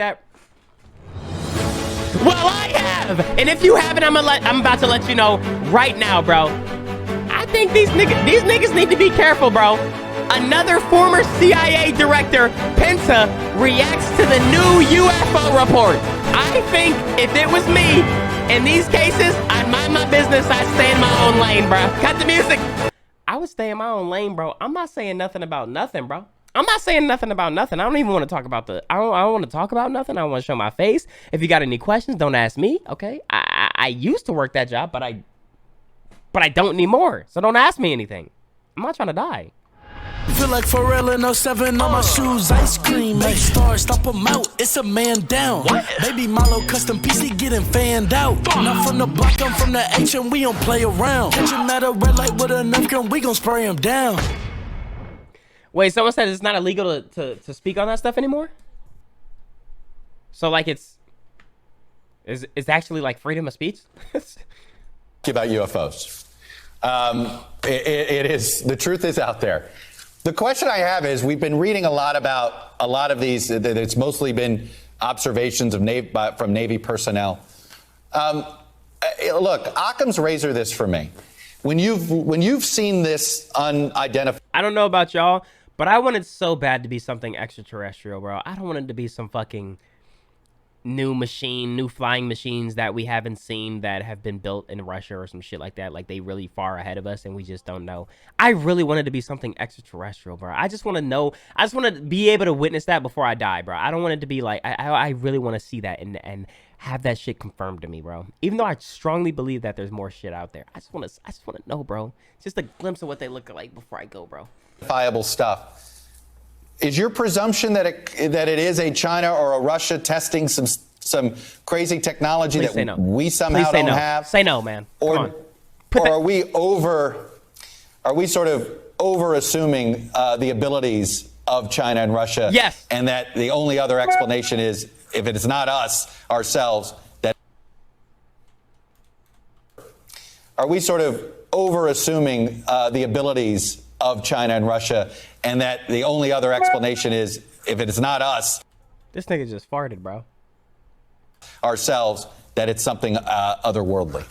that? Well, I have, and if you haven't, I'm about to let you know right now, bro. I think these niggas need to be careful, bro. Another former CIA director, Penta, reacts to the new UFO report. I think if it was me in these cases, I'd mind my business. I'd stay in my own lane, bro. Cut the music. I would stay in my own lane, bro. I'm not saying nothing about nothing, bro. I'm not saying nothing about nothing. I don't even want to talk about I don't want to talk about nothing. I don't want to show my face. If you got any questions, don't ask me, okay? I used to work that job, but I don't anymore. So don't ask me anything. I'm not trying to die. Feel like Pharrell in 07 on my shoes, ice cream, make stars, stop them out, it's a man down. What? Baby Milo custom PC getting fanned out. Not from the block, I'm from the H and we don't play around. Catch him at a red light with a knife gun, we gon' spray him down. Wait, someone said it's not illegal to speak on that stuff anymore? So like it's actually like freedom of speech? About UFOs. It is, the truth is out there. The question I have is, we've been reading a lot about a lot of these, that it's mostly been observations of from Navy personnel. Look, Occam's razor this for me. When you've seen this unidentified, I don't know about y'all, but I want it so bad to be something extraterrestrial, bro. I don't want it to be some fucking new flying machines that we haven't seen that have been built in Russia or some shit like that. Like they really far ahead of us and we just don't know. I really want it to be something extraterrestrial, bro. I just want to know. I just want to be able to witness that before I die, bro. I don't want it to be like, I really want to see that and have that shit confirmed to me, bro. Even though I strongly believe that there's more shit out there. I just want to know, bro. Just a glimpse of what they look like before I go, bro. Identifiable stuff. Is your presumption that it is a China or a Russia testing some crazy technology Please that no. we somehow don't have? Say no, man. Or are we sort of over assuming the abilities of China and Russia? Yes. And that the only other explanation is, if it is not us ourselves, that are we sort of over assuming the abilities of China and Russia, and that the only other explanation is, if it is not us, this nigga just farted, bro, ourselves, that it's something otherworldly?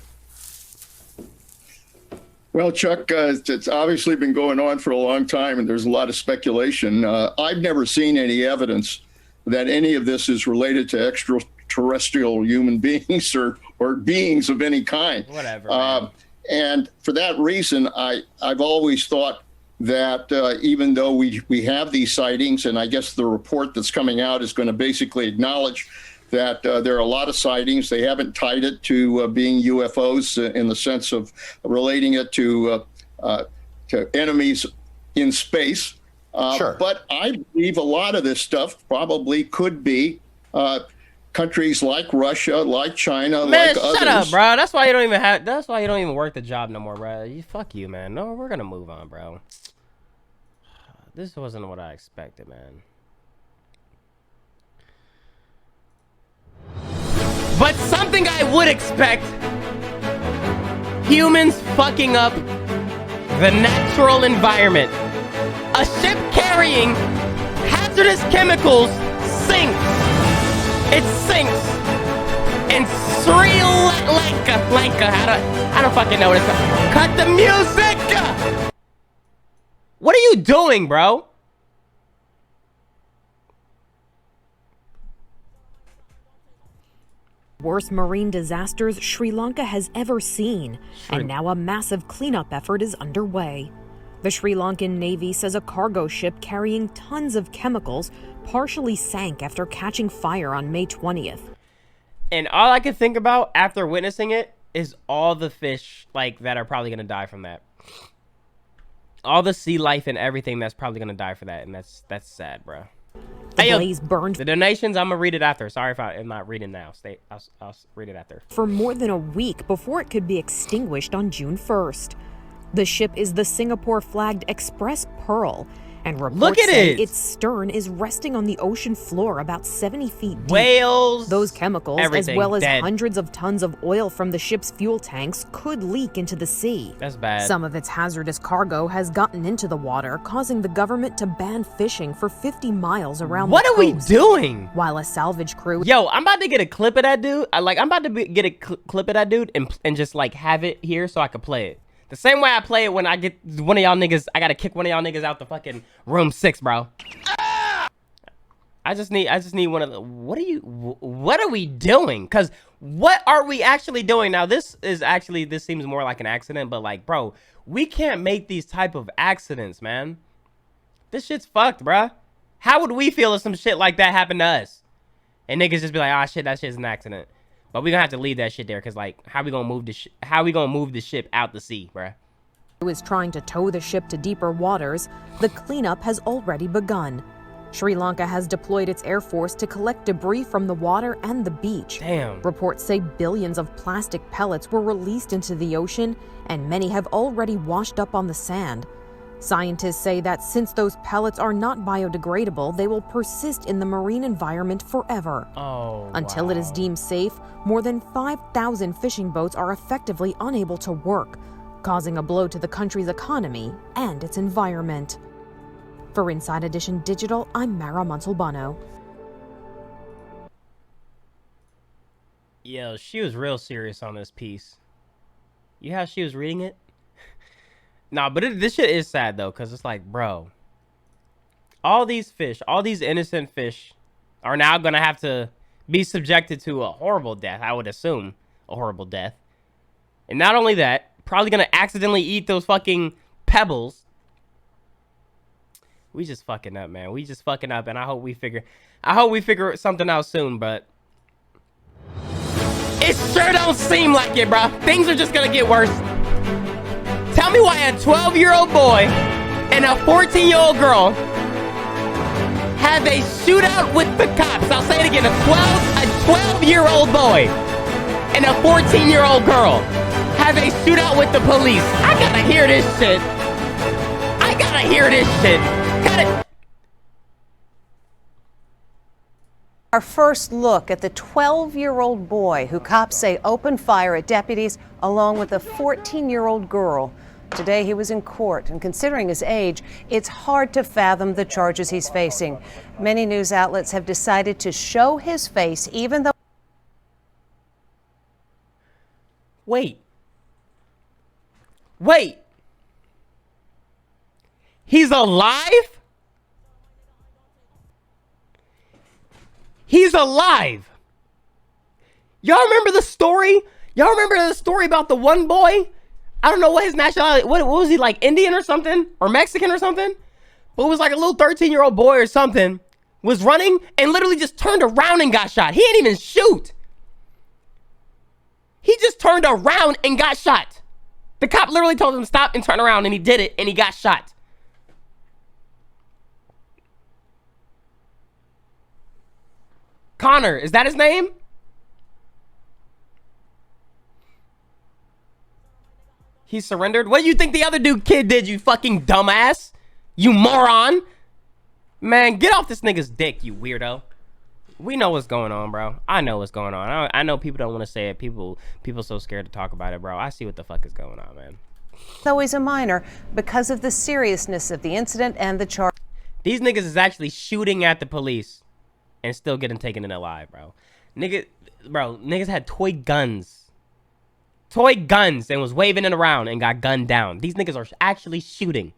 Well, Chuck, it's obviously been going on for a long time, and there's a lot of speculation. I've never seen any evidence that any of this is related to extraterrestrial human beings or beings of any kind. Whatever. And for that reason, I've always thought that even though we have these sightings, and I guess the report that's coming out is going to basically acknowledge that there are a lot of sightings. They haven't tied it to being UFOs in the sense of relating it to enemies in space. Sure. But I believe a lot of this stuff probably could be countries like Russia, like China, man, like others. shut up, bro. That's why you don't even work the job no more, bro. Fuck you, man. No, we're gonna move on, bro. This wasn't what I expected, man. But something I would expect: humans fucking up the natural environment. A ship carrying hazardous chemicals sinks. It sinks in Sri Lanka. I don't fucking know what it's called. Cut the music! What are you doing, bro? Worst marine disasters Sri Lanka has ever seen, and now a massive cleanup effort is underway. The Sri Lankan Navy says a cargo ship carrying tons of chemicals partially sank after catching fire on May 20th. And all I could think about after witnessing it is all the fish that are probably going to die from that. All the sea life and everything that's probably going to die for that, and that's sad, bro. The blaze burned. The donations, I'm going to read it after. Sorry if I'm not reading now. I'll read it after. For more than a week before it could be extinguished on June 1st. The ship is the Singapore-flagged Express Pearl, And reports Look at say it. its stern is resting on the ocean floor about 70 feet deep. Whales. Those chemicals, as everything well as dead. hundreds of tons of oil from the ship's fuel tanks, could leak into the sea. That's bad. Some of its hazardous cargo has gotten into the water, causing the government to ban fishing for 50 miles around What the are we coast. doing? While a salvage crew... Yo, I'm about to get a clip of that dude. I'm about to get a clip of that dude and just like have it here so I can play it. The same way I play it when I get one of y'all niggas. I gotta kick one of y'all niggas out the fucking room 6, bro. I just need one of the. What are we doing? Cause what are we actually doing now? This seems more like an accident, but like, bro, we can't make these type of accidents, man. This shit's fucked, bro. How would we feel if some shit like that happened to us? And niggas just be like, ah, shit, that shit's an accident. But we gonna have to leave that shit there, cause like, how we gonna move the ship out the sea, bruh? Who is trying to tow the ship to deeper waters, the cleanup has already begun. Sri Lanka has deployed its air force to collect debris from the water and the beach. Damn. Reports say billions of plastic pellets were released into the ocean, and many have already washed up on the sand. Scientists say that since those pellets are not biodegradable, they will persist in the marine environment forever. Oh, Until it is deemed safe, more than 5,000 fishing boats are effectively unable to work, causing a blow to the country's economy and its environment. For Inside Edition Digital, I'm Mara Montalbano. Yo, she was real serious on this piece. You how she was reading it? Nah, but this shit is sad though, cause it's like, bro, all these fish, all these innocent fish, are now gonna have to be subjected to a horrible death. I would assume a horrible death, and not only that, probably gonna accidentally eat those fucking pebbles. We just fucking up, man. We just fucking up, and I hope we figure something out soon, but it sure don't seem like it, bro. Things are just gonna get worse. Tell me why a 12-year-old boy and a 14-year-old girl have a shootout with the cops. I'll say it again. A 12-year-old boy and a 14-year-old girl have a shootout with the police. I gotta hear this shit. Got it. Our first look at the 12-year-old boy who cops say opened fire at deputies along with a 14-year-old girl. Today he was in court, and considering his age, it's hard to fathom the charges he's facing. Many news outlets have decided to show his face, even though... Wait. He's alive? He's alive. Y'all remember the story? Y'all remember the story about the one boy? I don't know what his nationality, what was he, like Indian or something? Or Mexican or something? But it was like a little 13-year-old boy or something was running and literally just turned around and got shot. He didn't even shoot. He just turned around and got shot. The cop literally told him stop and turn around, and he did it, and he got shot. Connor, is that his name? He surrendered? What do you think the other kid did, you fucking dumbass? You moron. Man, get off this nigga's dick, you weirdo. We know what's going on, bro. I know what's going on. I know people don't want to say it. People so scared to talk about it, bro. I see what the fuck is going on, man. Though he's a minor, because of the seriousness of the incident and the charge. These niggas is actually shooting at the police and still getting taken in alive, bro. Niggas had toy guns and was waving it around and got gunned down. These niggas are actually shooting.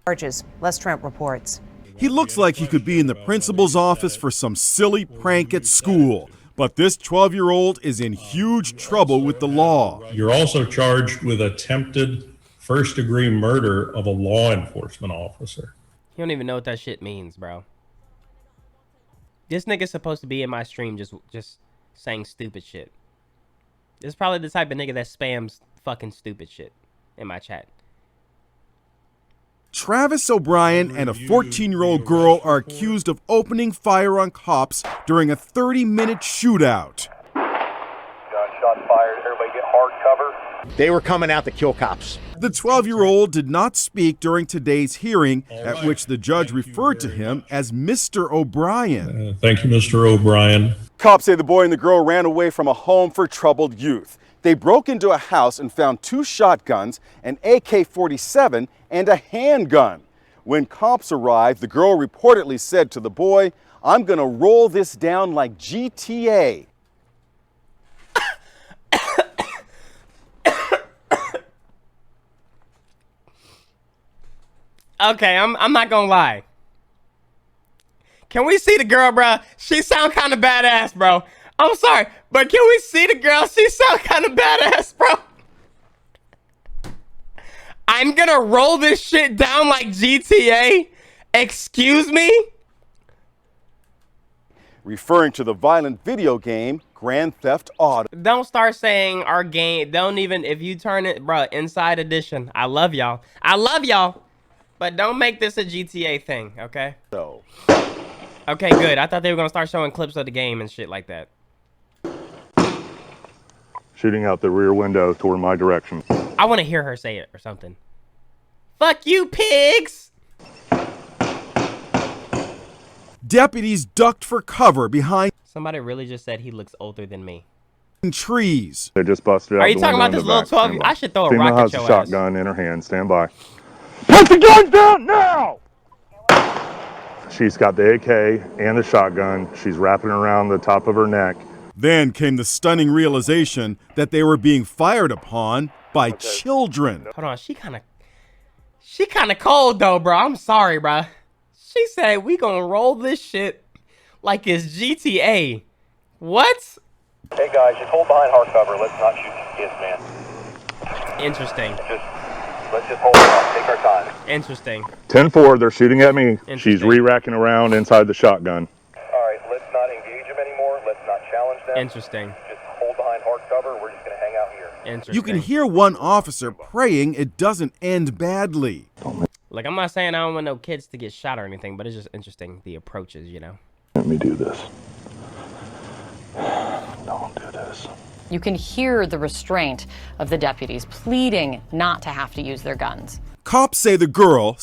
Charges. Les Trent reports. He looks like he could be in the principal's office for some silly prank at school. But this 12-year-old is in huge trouble with the law. You're also charged with attempted first-degree murder of a law enforcement officer. You don't even know what that shit means, bro. This nigga's supposed to be in my stream just saying stupid shit. This is probably the type of nigga that spams fucking stupid shit in my chat. Travis O'Brien and a 14-year-old girl are accused of opening fire on cops during a 30-minute shootout. Gunshot fired. Everybody get hard cover. They were coming out to kill cops. The 12-year-old did not speak during today's hearing, at which the judge referred to him as Mr. O'Brien. Thank you, Mr. O'Brien. Cops say the boy and the girl ran away from a home for troubled youth. They broke into a house and found 2 shotguns, an AK-47, and a handgun. When cops arrived, the girl reportedly said to the boy, "I'm gonna roll this down like GTA." Okay, I'm not gonna lie. Can we see the girl, bro? She sound kind of badass, bro. I'm sorry, but can we see the girl? She sound kind of badass, bro. I'm gonna roll this shit down like GTA? Excuse me? Referring to the violent video game Grand Theft Auto. Don't start saying our game. Don't even, if you turn it, bro, Inside Edition. I love y'all. I love y'all. But don't make this a GTA thing, okay? Okay, good. I thought they were gonna start showing clips of the game and shit like that. Shooting out the rear window toward my direction. I want to hear her say it or something. Fuck you, pigs! Deputies ducked for cover behind Somebody really just said he looks older than me. trees. They just busted out. Are you the talking window about in this the little back. 12? I should throw a Female rocket has at a your shotgun in her hand. Stand by. Put the guns down now! She's got the AK and the shotgun. She's wrapping it around the top of her neck. Then came the stunning realization that they were being fired upon by children. Hold on, she kind of cold though, bro. I'm sorry, bro. She said we gonna roll this shit like it's GTA. What? Hey guys, just hold behind hard cover. Let's not shoot these kids, man. Interesting. Let's just hold on. Take our time. Interesting. 10-4, they're shooting at me. She's Interesting. re-racking around inside the shotgun. All right, let's not engage them anymore. Let's not challenge them. Interesting. Just hold behind hard cover. We're just going to hang out here. Interesting. You can hear one officer praying it doesn't end badly. Like, I'm not saying I don't want no kids to get shot or anything, but it's just interesting, the approaches, you know? Let me do this. Don't do this. You can hear the restraint of the deputies pleading not to have to use their guns. Cops say the girl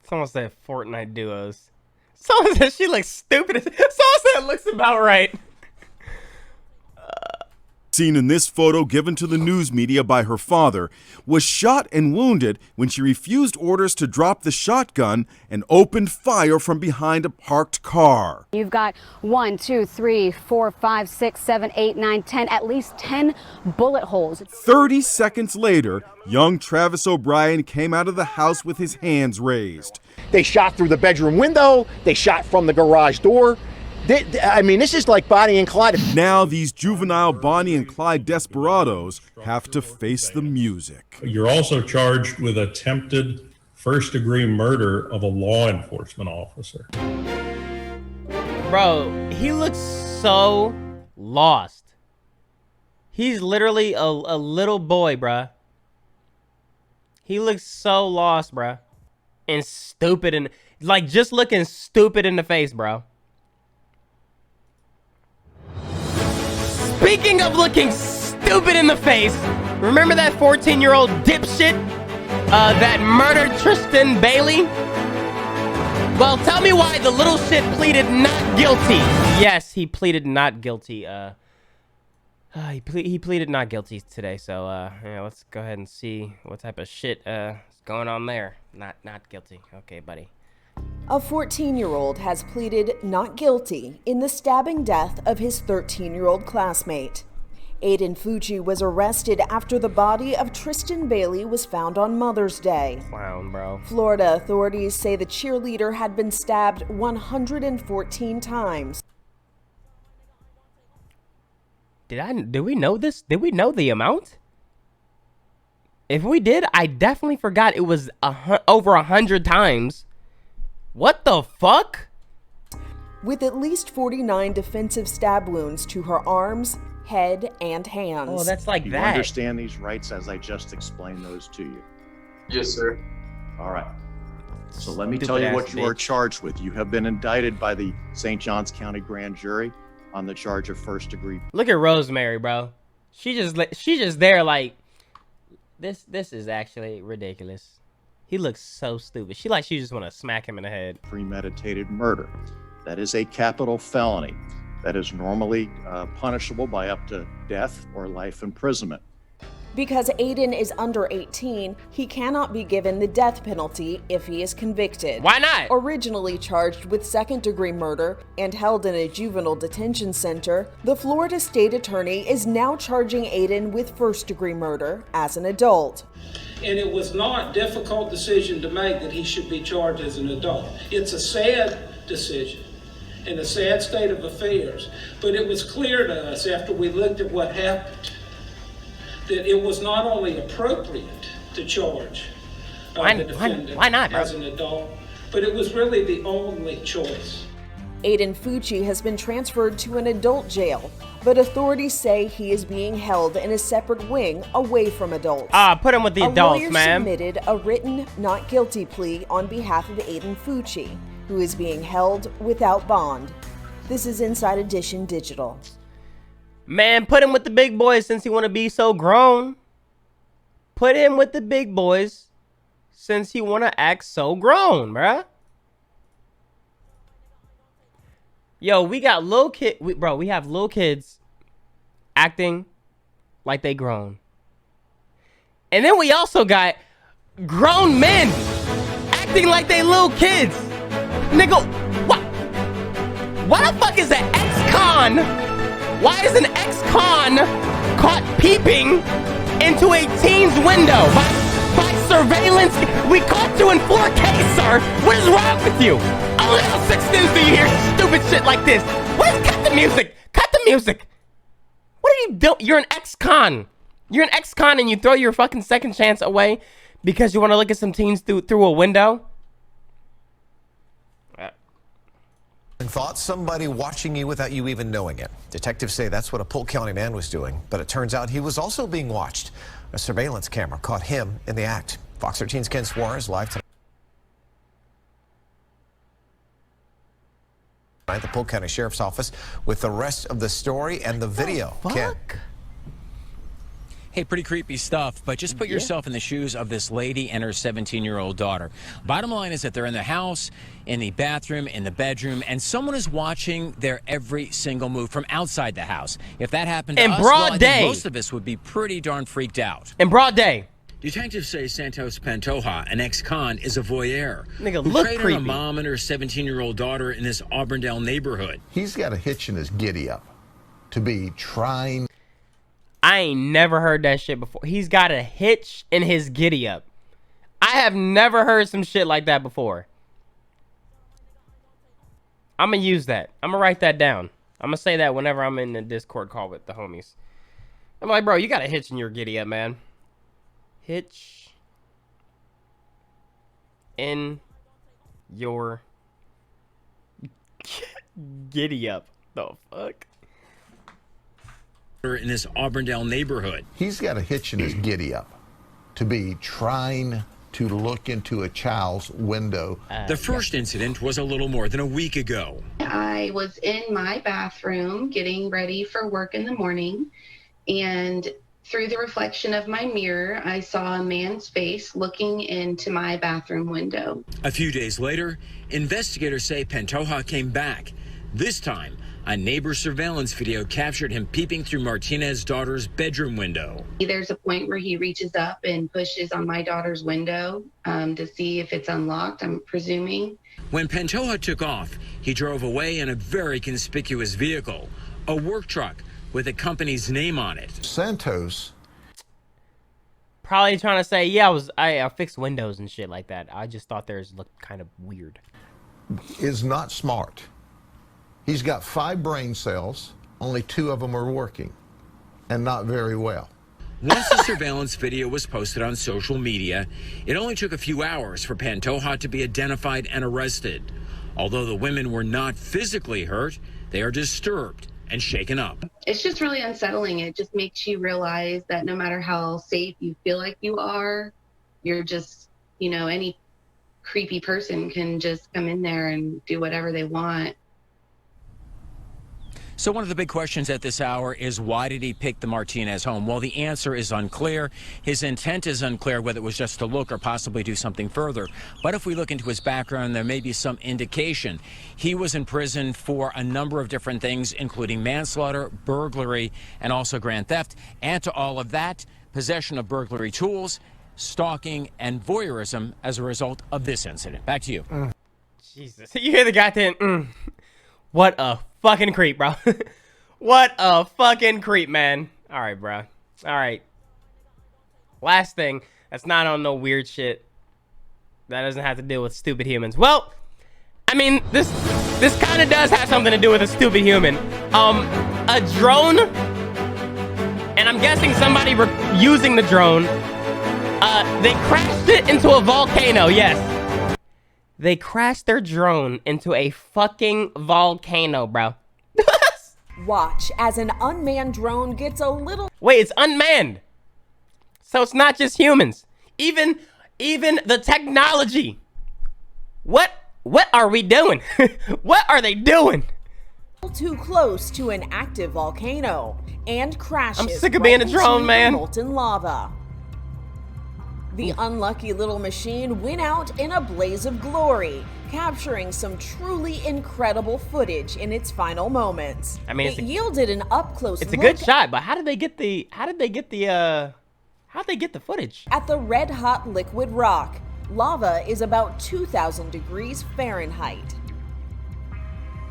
Someone said Fortnite duos. Someone said she looks stupid. Someone said it looks about right. seen in this photo given to the news media by her father, was shot and wounded when she refused orders to drop the shotgun and opened fire from behind a parked car. You've got 1, 2, 3, 4, 5, 6, 7, 8, 9, 10, at least 10 bullet holes. 30 seconds later, young Travis O'Brien came out of the house with his hands raised. They shot through the bedroom window. They shot from the garage door. I mean, this is like Bonnie and Clyde. Now these juvenile Bonnie and Clyde desperados have to face the music. You're also charged with attempted first-degree murder of a law enforcement officer. Bro, he looks so lost. He's literally a little boy, bruh. He looks so lost, bruh. And stupid, and like just looking stupid in the face, bro. Speaking of looking stupid in the face, remember that 14-year-old dipshit that murdered Tristan Bailey? Well, tell me why the little shit pleaded not guilty. Yes, he pleaded not guilty. He pleaded not guilty today. So yeah, let's go ahead and see what type of shit is going on there. Not guilty. Okay, buddy. A 14-year-old has pleaded not guilty in the stabbing death of his 13-year-old classmate. Aiden Fuchi was arrested after the body of Tristan Bailey was found on Mother's Day. Clown, bro. Florida authorities say the cheerleader had been stabbed 114 times. Did we know this? Did we know the amount? If we did, I definitely forgot it was over 100 times. What the fuck? With at least 49 defensive stab wounds to her arms, head, and hands. Oh, that's like Do that. you understand these rights as I just explained those to you? Yes, sir. All right. So let me Stupid tell you ass what you are bitch. charged with. You have been indicted by the St. Johns County Grand Jury on the charge of first-degree. Look at Rosemary, bro. She just there like, this is actually ridiculous. He looks so stupid. She just want to smack him in the head. Premeditated murder. That is a capital felony. That is normally punishable by up to death or life imprisonment. Because Aiden is under 18, he cannot be given the death penalty if he is convicted. Why not? Originally charged with second-degree murder and held in a juvenile detention center, the Florida State Attorney is now charging Aiden with first-degree murder as an adult. And it was not a difficult decision to make that he should be charged as an adult. It's a sad decision and a sad state of affairs, but it was clear to us after we looked at what happened that it was not only appropriate to charge the defendant why not, bro? as an adult, but it was really the only choice. Aiden Fuchi has been transferred to an adult jail, but authorities say he is being held in a separate wing away from adults. Put him with the adults, a lawyer man. submitted a written not guilty plea on behalf of Aiden Fuchi, who is being held without bond. This is Inside Edition Digital. Man, put him with the big boys since he want to be so grown. Put him with the big boys since he want to act so grown, bruh. Yo, we got little kid, we have little kids acting like they grown. And then we also got grown men acting like they little kids. Nigga, what? Why the fuck is an ex-con? Why is an ex-con caught peeping into a teen's window by surveillance? We caught you in 4K, sir. What is wrong with you? Only on 6 News do you hear stupid shit like this. Cut the music. Cut the music. What are you doing? You're an ex-con. You're an ex-con and you throw your fucking second chance away because you want to look at some teens through a window? And thought somebody watching you without you even knowing it. Detectives say that's what a Polk County man was doing, but it turns out he was also being watched. A surveillance camera caught him in the act. Fox 13's Ken Suarez live tonight at the Polk County Sheriff's Office with the rest of the story and the video. Ken. Hey, pretty creepy stuff, but just put yourself in the shoes of this lady and her 17-year-old daughter. Bottom line is that they're in the house, in the bathroom, in the bedroom, and someone is watching their every single move from outside the house. If that happened to In us, broad well, I day. think most of us would be pretty darn freaked out. In broad day. Detectives say Santos Pantoja, an ex-con, is a voyeur. Nigga, who look preyed on creepy. a mom and her 17-year-old daughter in this Auburndale neighborhood. He's got a hitch in his giddy up to be trying. I ain't never heard that shit before. He's got a hitch in his giddy up. I have never heard some shit like that before. I'm gonna use that. I'm gonna write that down. I'm gonna say that whenever I'm in the Discord call with the homies. I'm like, bro, you got a hitch in your giddy up, man. Hitch in your giddy up. The fuck? In this Auburndale neighborhood. He's got a hitch in his giddy up to be trying to look into a child's window. The first incident was a little more than a week ago. I was in my bathroom getting ready for work in the morning, and through the reflection of my mirror, I saw a man's face looking into my bathroom window. A few days later, investigators say Pantoja came back. This time, a neighbor's surveillance video captured him peeping through Martinez's daughter's bedroom window. There's a point where he reaches up and pushes on my daughter's window to see if it's unlocked, I'm presuming. When Pantoja took off, he drove away in a very conspicuous vehicle, a work truck with a company's name on it. Santos Probably trying to say, yeah, I fixed windows and shit like that. I just thought theirs looked kind of weird. is not smart. He's got 5 brain cells, only 2 of them are working, and not very well. Once the surveillance video was posted on social media, it only took a few hours for Pantoja to be identified and arrested. Although the women were not physically hurt, they are disturbed and shaken up. It's just really unsettling. It just makes you realize that no matter how safe you feel like you are, you're just, you know, any creepy person can just come in there and do whatever they want. So one of the big questions at this hour is, why did he pick the Martinez home? Well, the answer is unclear. His intent is unclear, whether it was just to look or possibly do something further. But if we look into his background, there may be some indication. He was in prison for a number of different things, including manslaughter, burglary, and also grand theft. Add to all of that, possession of burglary tools, stalking, and voyeurism as a result of this incident. Back to you. Jesus. You hear the goddamn What a fucking creep, bro. What a fucking creep, man. All right, bro. All right. Last thing. That's not on no weird shit. That doesn't have to deal with stupid humans. Well, I mean, this kind of does have something to do with a stupid human. A drone, and I'm guessing somebody using the drone, they crashed it into a volcano, yes. They crashed their drone into a fucking volcano, bro. Watch as an unmanned drone gets a little... Wait, it's unmanned. So it's not just humans. Even the technology. What are we doing? What are they doing? Too close to an active volcano and crashes. I'm sick of being a drone, man. Molten lava. The unlucky little machine went out in a blaze of glory, capturing some truly incredible footage in its final moments. I mean, it yielded an up-close It's a look good shot, but how did they get the footage? at the red-hot liquid rock. Lava is about 2,000 degrees Fahrenheit.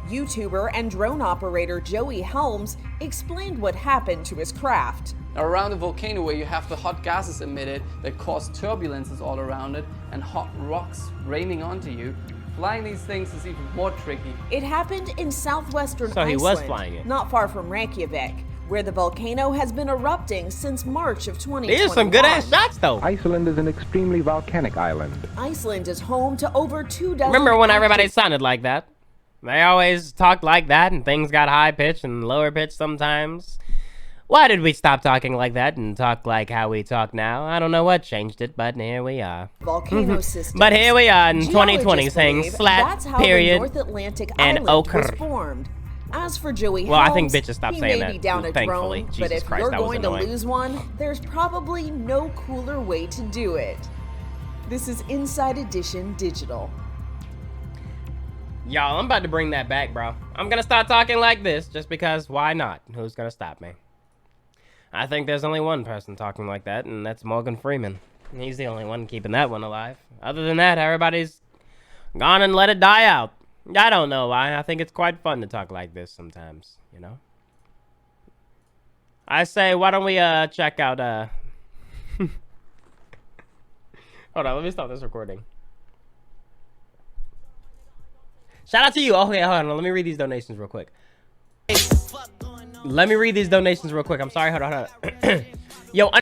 YouTuber and drone operator Joey Helms explained what happened to his craft. Around the volcano, where you have the hot gases emitted that cause turbulences all around it and hot rocks raining onto you, flying these things is even more tricky. It happened in southwestern So Iceland, he was flying it. not far from Reykjavik, where the volcano has been erupting since March of 2021. These are some good ass shots, though. Iceland is an extremely volcanic island. Iceland is home to over 2 dozen... Remember when everybody sounded like that? They always talked like that, and things got high pitched and lower pitched sometimes. Why did we stop talking like that and talk like how we talk now? I don't know what changed it, but here we are. Volcano systems. But here we are in Geologists 2020 saying believe slat, that's how period, the North Atlantic and island ochre. was formed. As for Joey Well, I think Helms, bitches stopped he saying may that, be down a thankfully. drone, Jesus but if Christ, you're that was going to annoying. lose one, there's probably no cooler way to do it. This is Inside Edition Digital. Y'all, I'm about to bring that back, bro. I'm gonna start talking like this just because why not? Who's gonna stop me? I think there's only one person talking like that, and that's Morgan Freeman. He's the only one keeping that one alive. Other than that, everybody's gone and let it die out. I don't know why. I think it's quite fun to talk like this sometimes, you know? I say, why don't we check out hold on, let me stop this recording. Shout out to you. Okay, hold on. Let me read these donations real quick. Let me read these donations real quick. I'm sorry. Hold on. Yo,